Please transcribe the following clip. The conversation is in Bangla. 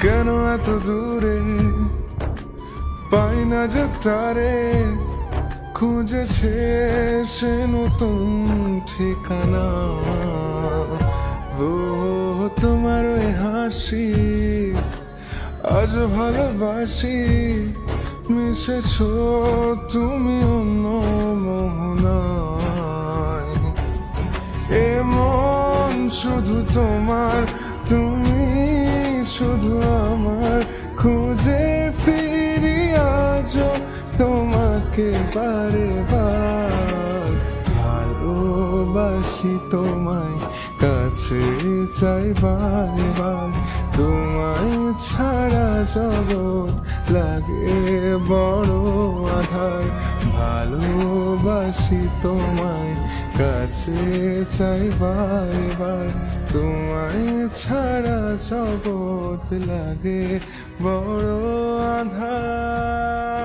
কেন এত দূরে পাই না যে তারে, খুঁজেছে সে নতুন ঠিকানা। ও তোমার ওই হাসি আজ ভালোবাসি, মিশেছ তুমি অন্য মোহনায়। এমন শুধু তোমার, তুমি শুধু আমার, খুঁজে ফিরি আজও তোমাকে বারে বার। ভালোবাসি তোমায়, কাছে চাই বারে বার, তোমায় ছাড়া জগৎ লাগে বড় আধার। ভালোবাসি তোমায়, কাছে চাই বারে বার, তোমায় ছাড়া জগৎ লাগে বড় আধার।